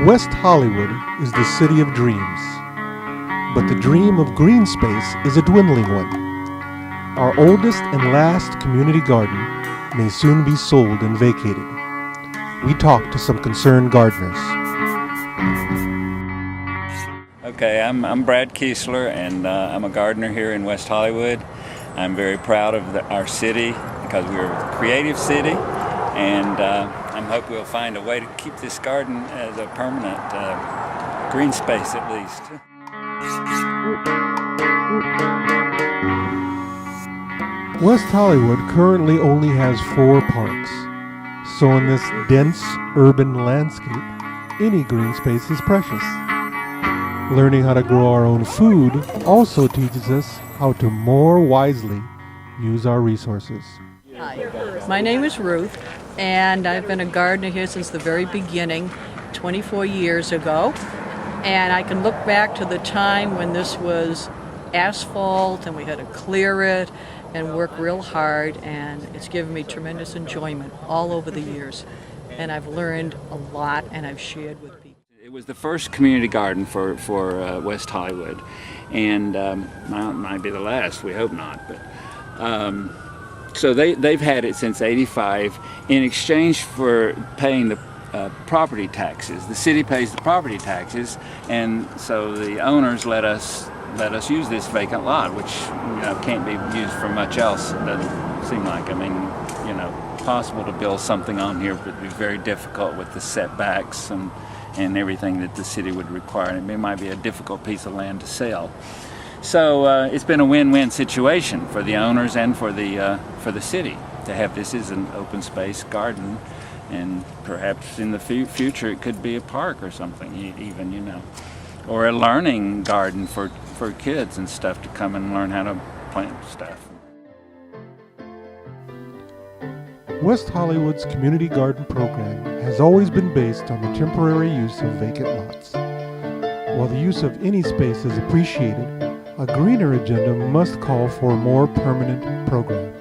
West Hollywood is the city of dreams, but the dream of green space is a dwindling one. Our oldest and last community garden may soon be sold and vacated. We talked to some concerned gardeners. Okay, I'm Brad Kiesler, and I'm a gardener here in West Hollywood. I'm very proud of our city because we're a creative city, and I'm hoping we'll find a way to keep this garden as a permanent green space at least. West Hollywood currently only has 4 parks, so in this dense urban landscape, any green space is precious. Learning how to grow our own food also teaches us how to more wisely use our resources. Hi, my name is Ruth, and I've been a gardener here since the very beginning, 24 years ago. And I can look back to the time when this was asphalt and we had to clear it and work real hard, and it's given me tremendous enjoyment all over the years. And I've learned a lot, and I've shared with people. It was the first community garden for West Hollywood, and might be the last. We hope not. But so they've had it since '85 in exchange for paying the property taxes. The city pays the property taxes, and so the owners let us use this vacant lot, which can't be used for much else. It doesn't seem like. I mean, possible to build something on here, but it'd be very difficult with the setbacks and everything that the city would require. And it might be a difficult piece of land to sell. So it's been a win-win situation for the owners and for the city to have this as an open space garden, and perhaps in the future it could be a park or something, even or a learning garden for kids and stuff to come and learn how to plant stuff. West Hollywood's community garden program has always been based on the temporary use of vacant lots. While the use of any space is appreciated, a greener agenda must call for a more permanent program.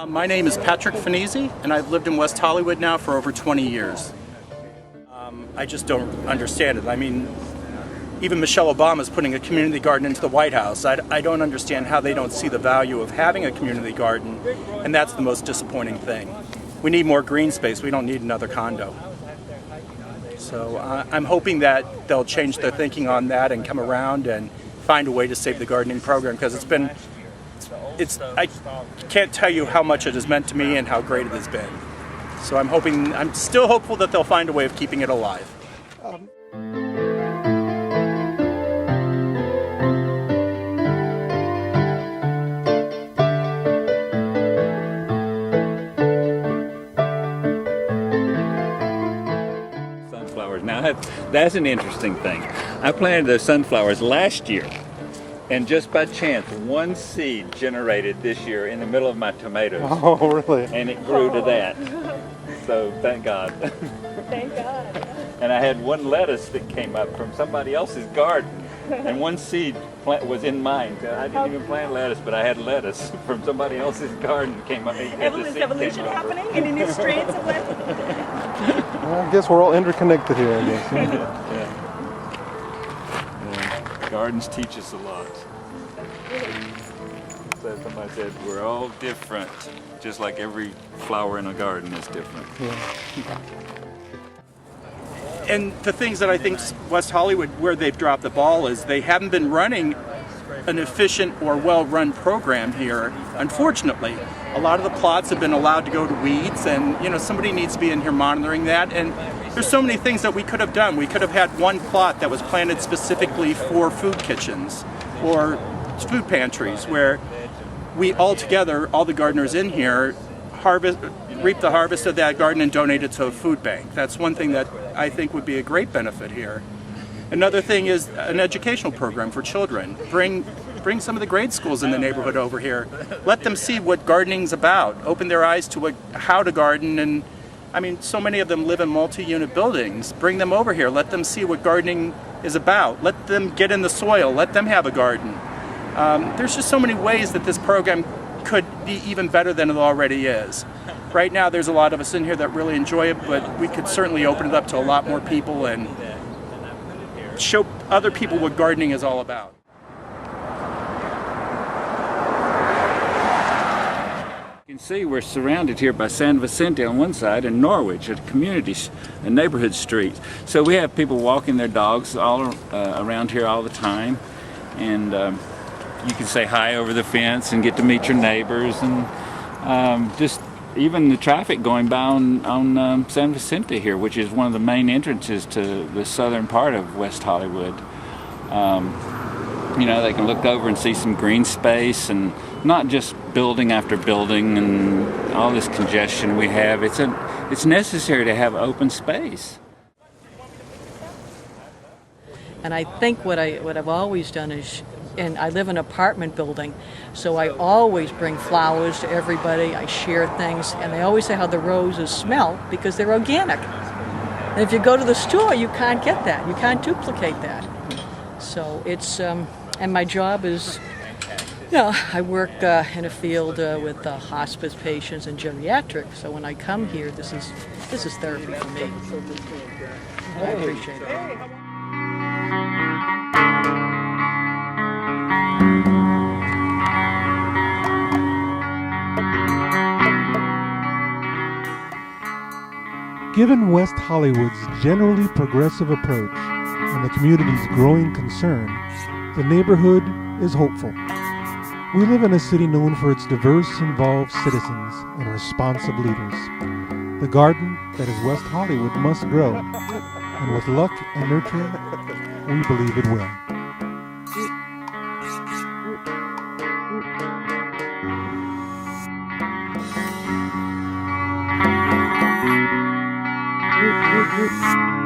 My name is Patrick Finese, and I've lived in West Hollywood now for over 20 years. I just don't understand it. I mean, even Michelle Obama is putting a community garden into the White House. I don't understand how they don't see the value of having a community garden, and that's the most disappointing thing. We need more green space. We don't need another condo. So I'm hoping that they'll change their thinking on that and come around and find a way to save the gardening program, because I can't tell you how much it has meant to me and how great it has been. So I'm still hopeful that they'll find a way of keeping it alive. Now that's an interesting thing. I planted those sunflowers last year, and just by chance, one seed generated this year in the middle of my tomatoes. Oh, really? And it grew to that. So thank God. Thank God. And I had one lettuce that came up from somebody else's garden, and one seed was in mine. I didn't even plant lettuce, but I had lettuce from somebody else's garden that came up. Is evolution happening? Any new strains of lettuce? Well, I guess we're all interconnected here, I guess. Yeah. Gardens teach us a lot. So somebody said we're all different, just like every flower in a garden is different. Yeah. And the things that I think West Hollywood, where they've dropped the ball, is they haven't been running an efficient or well-run program here, unfortunately. A lot of the plots have been allowed to go to weeds, and somebody needs to be in here monitoring that. And there's so many things that we could have done. We could have had one plot that was planted specifically for food kitchens or food pantries, where we all together, all the gardeners in here, reap the harvest of that garden and donate it to a food bank. That's one thing that I think would be a great benefit here. Another thing is an educational program for children. Bring some of the grade schools in the neighborhood over here. Let them see what gardening's about. Open their eyes to how to garden. And I mean, so many of them live in multi-unit buildings. Bring them over here. Let them see what gardening is about. Let them get in the soil. Let them have a garden. There's just so many ways that this program could be even better than it already is. Right now, there's a lot of us in here that really enjoy it, but we could certainly open it up to a lot more people and show other people what gardening is all about. You can see we're surrounded here by San Vicente on one side and Norwich, a a neighborhood street. So we have people walking their dogs all around here all the time, and you can say hi over the fence and get to meet your neighbors, and just even the traffic going by on San Vicente here, which is one of the main entrances to the southern part of West Hollywood. You know, they can look over and see some green space, and not just building after building and all this congestion we have. It's necessary to have open space. And I think what I've always done is, and I live in an apartment building, so I always bring flowers to everybody. I share things, and they always say how the roses smell because they're organic. And if you go to the store, you can't get that. You can't duplicate that. So it's, and my job is, you know, I work in a field with hospice patients and geriatrics. So when I come here, this is therapy for me. I appreciate it. Given West Hollywood's generally progressive approach and the community's growing concern, the neighborhood is hopeful. We live in a city known for its diverse, involved citizens and responsive leaders. The garden that is West Hollywood must grow, and with luck and nurturing, we believe it will. Thank you.